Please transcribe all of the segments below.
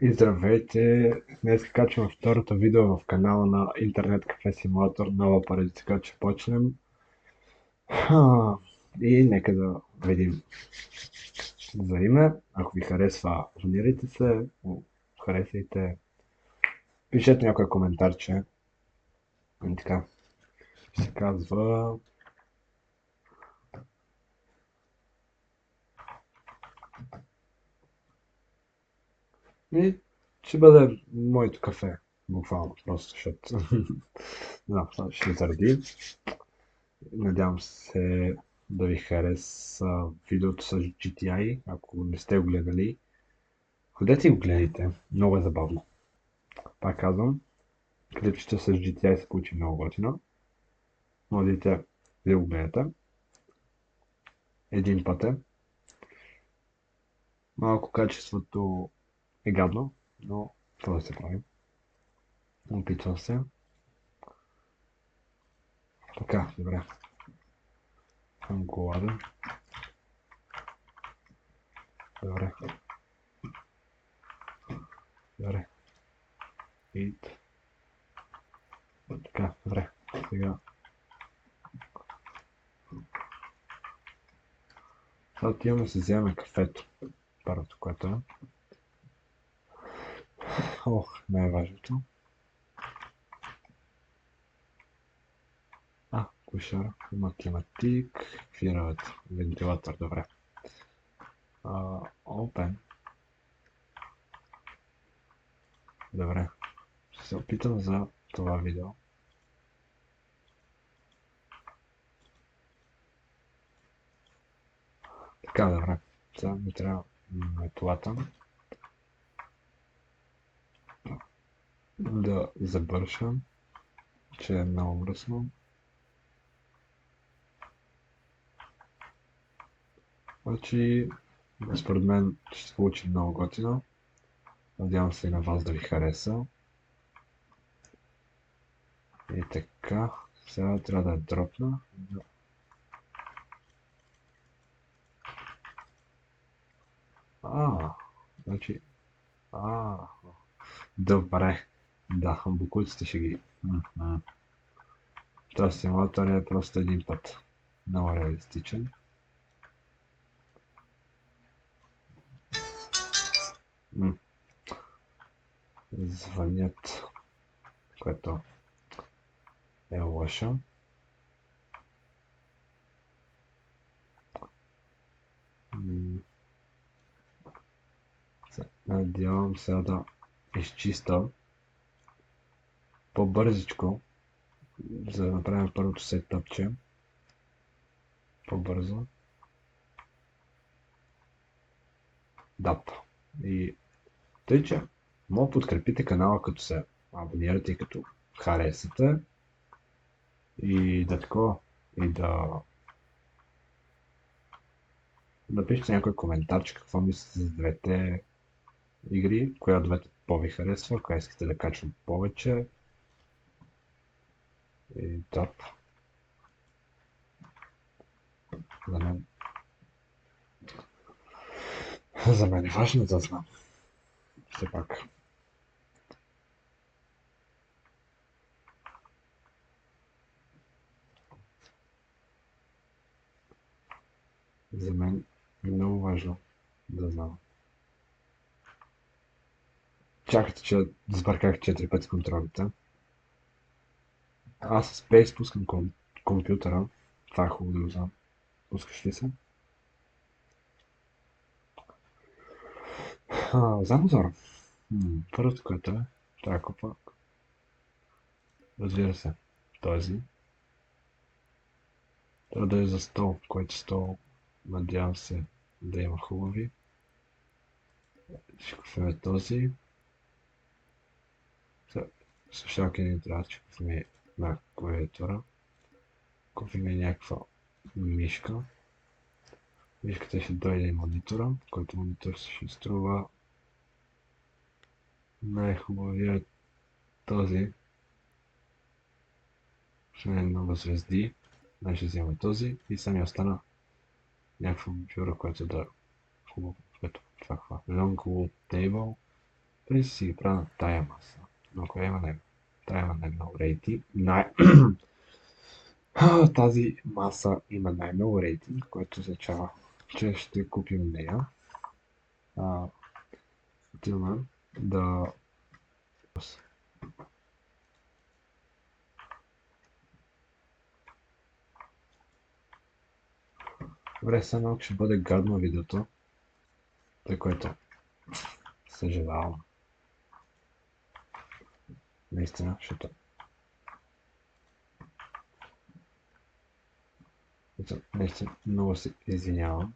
И здравейте! Днес качвам второто видео в канала на Интернет Кафе Симулатор, нова поредица, така че почнем. И нека да видим за име. Ако ви харесва, абонирайте се, харесайте, пишете някой коментарче. И така, се казва... И ще бъде моето кафе, буквално, просто защото... Да, ще заради. Надявам се да ви хареса видеото с GTI, ако не сте го гледали. Ходете и го гледайте, много е забавно. Пак казвам, клипчето с GTI се получи много готино. Можете да го гледате. Един път е. Малко качеството е гадно, но това да се прави. Опитвам се. Така, добре. Съм гладен. Добре. Добре. И така, добре. Сега. Сега отиваме да си вземем кафето. Първото, което е. Ох, най-важното. Кошар, математик, какви работи? Вентилатор, добре. Open. Добре. Ще се опитам за това видео. Така, добре. Сега ми трябва метлата. Да забършам, че е много мръсно. Значи, според мен ще се получи много готино. Надявам се и на вас да ви хареса. И така, сега трябва да я дропна. Значи, а, добре. Да, буклуците ще ги... Този симулатор е просто един път. Много реалистичен. Звънят, което е лошо. Надявам се да изчиста по-бързичко, за да направим първото сетъпче. По-бързо. Да. И тъй, че мога да подкрепите канала, като се абонирате и като харесате. И да такова. И да напишете някой коментарче какво мислите за двете игри, коя от двете по-ви харесва, коя искате да качвам повече. И да. За мен. За мен е важно да знам. Все пак. За мен е много важно да знам. Чакайте, че сбърках 4 пъти контролите. Аз с Space пускам компютъра. Това е хубаво да го знам. Пускаш ли се? Занозор. Първото, което е, трябва да купа. Разбира се, този. Трябва да е за стол, който стол, надявам се да има хубави. Ще купим този. Слушалки не трябва, че купим на клавиатура. Купим някаква мишка. Мишката ще дойде и монитора, който монитор ще струва най-хубавият този. Ще е много звезди. Ще взема този и сами остана някаква бюро, което да е хубаво. Ето, това Long Wood Table. Преди си ги правя на тая маса. Но ако има не, тая има най-много рейтинг. Тази маса има най-много рейтинг, което означава, че ще купим нея. Отиваме да... Добре, сега малко ще бъде гадно видеото, тъй което съжалявам. Наистина, защото наистина много се извинявам.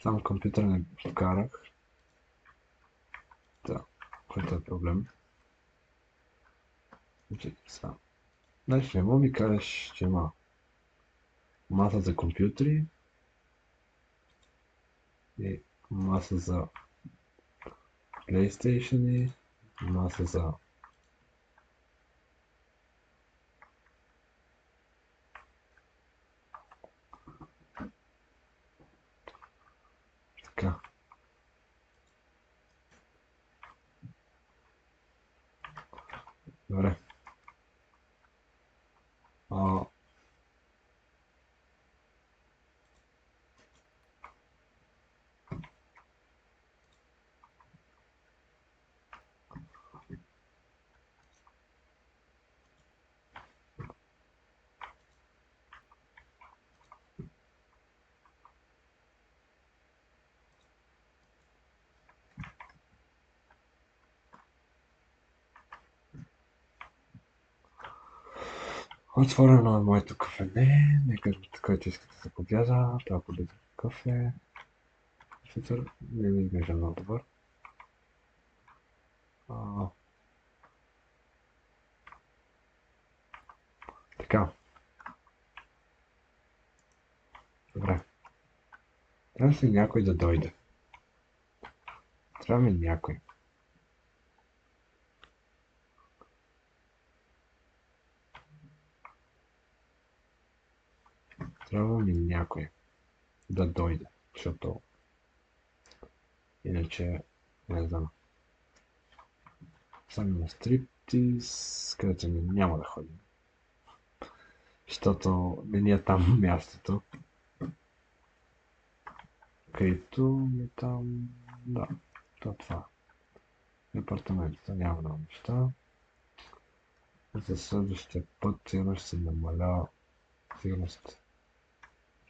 Само компютър не вкарах. Да, който е проблем. Значи не мога ми кажеш, че има маса за компютри и маса за PlayStation и маса за така. Добре. Отворено е моето кафене. Нека който иска да се побяда. Толкова да кафе. Фитър не ми изглежда много добър. Така. Добре. Трябва си някой да дойде. Трябва ми някой. Трябва ми някой да дойде, защото иначе не знам. Сами на стриптиз, където няма да ходим. Защото не ни е там мястото. Където е там... Да, това. Апартаментите няма много неща. За следващия път сигурно ще се намаля. Сигурност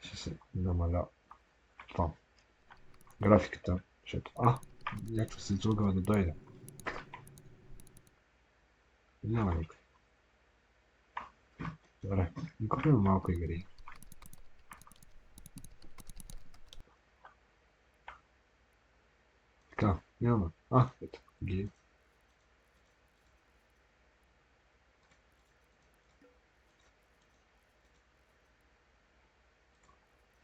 ще се намаля това. Графиката, защото... някаква се излагава да дойде. Няма никой. Добре, купим малко игри. Така, няма. Ето, ги.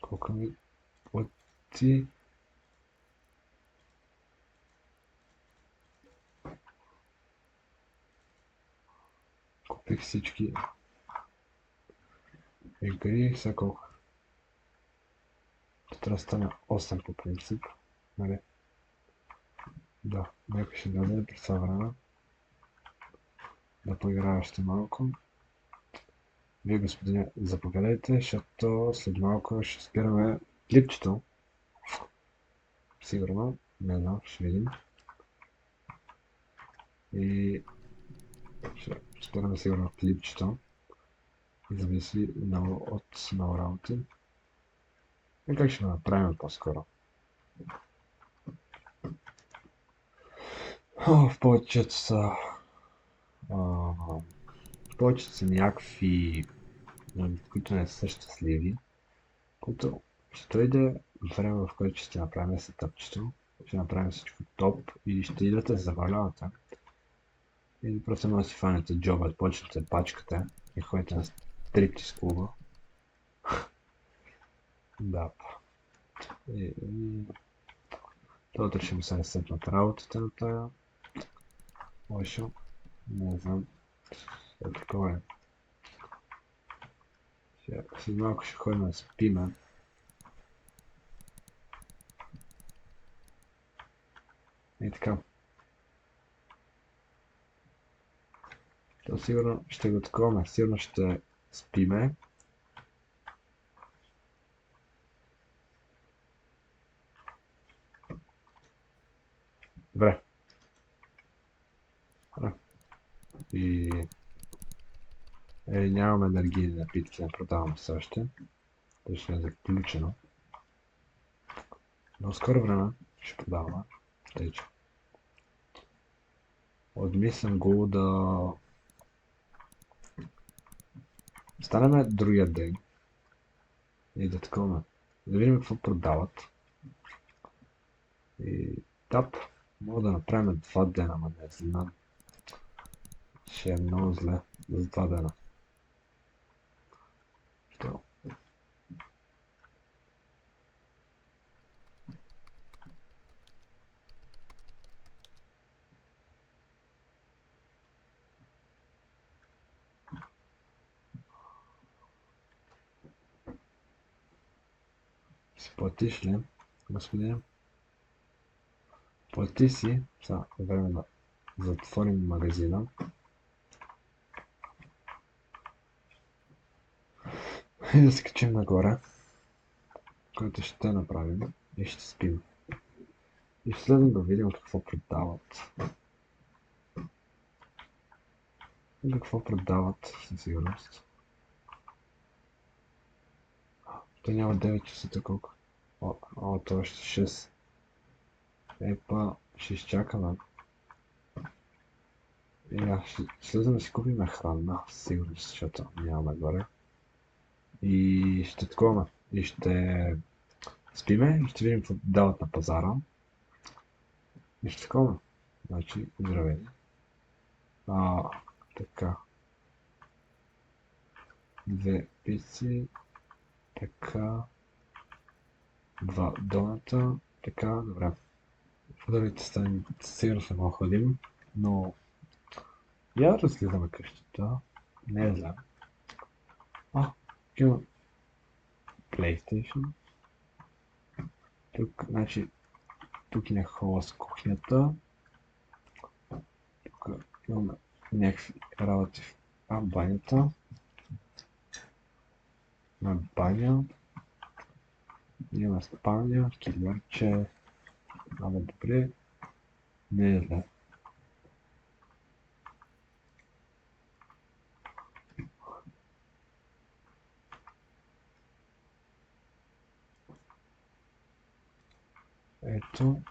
Колко ми плати? Купих всички игри, сега колко? Трябва да стане 8 по принцип. Нали? Да, някой ще даде през това време. Да поиграя още малко. Вие, господине, заповядайте, защото след малко ще спираме клипчето. Сигурно, не знам, ще видим. И ще спираме сигурно клипчето. И зависи много от много работи. И как ще го направим по-скоро? В повечето са повечето са някакви, които не са щастливи, които ще дойде време, в което ще направим сетъпчето, ще направим всичко топ и ще идвате да се забавлявате. Или просто може да си фанете джоба, почнете пачкате и ходите на стриптиз клуба. Да. И утре ще ми се разсъпнат работата на тая. Лошо. Не знам. Е такова е. След малко ще ходим да спиме. И така. То сигурно ще го таковаме. Сигурно ще спиме. Добре. И нямаме енергийни напитки, не продаваме все още. То ще е заключено. Но в скоро време ще продаваме. Тъй че. Отмислям го да станеме другия ден и да такова. Да видим какво продават. И тап, мога да направим 2 дена, ама не знам. Ще е много зле за 2 дена. Що? Си платиш ли, господин? Плати си. Сега е време да затворим магазина. И да се качим нагоре, което ще направим и ще спим. И следвам да видим какво продават. И какво продават със сигурност. Те няма 9 часа колко. То още 6. Епа, ще изчакаме. Ще слезем да си купим храна, сигурно, защото нямаме горе. И ще таковаме. И ще спиме и ще видим какво дават на пазара. И ще таковаме. Значи, здравей. Така. 2 пици. Така. 2 доната. Така, добре. Подарите стане, сигурно ще го ходим, но я разгледаме къщата. Не е зле. Има PlayStation. Тук, значи, тук е хола с кухнята. Тук имаме някакви работи в банята. Имаме баня. Имаме спалня, килимче. Абе, добре. Не е зле. Ето.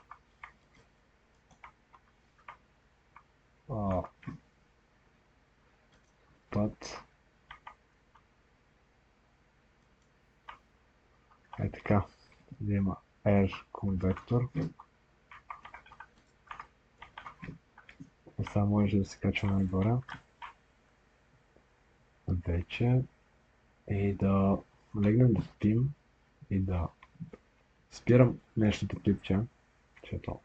Път. Е така. Да има Air конвектор. И сега може да се качваме нагоре. Вече. И да легнем да спим. И да спирам днешното клипче. Защото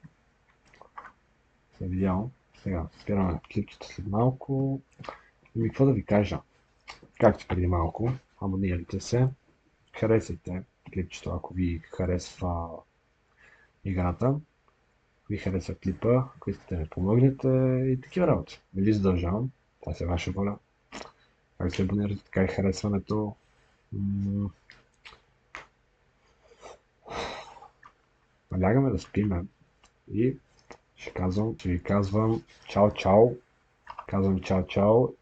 се видял. Сега спираме клипчето след малко. И какво да ви кажа? Както преди малко, абонирайте се. Харесайте клипчето, ако ви харесва играта. Ви харесва клипа, ако искате да ми помогнете и такива работи. Не ви задължавам. Това си е ваша воля. Как се абонирате, така и харесването. Лягаме да спиме. И ще ви казвам чао-чао. Казвам чао-чао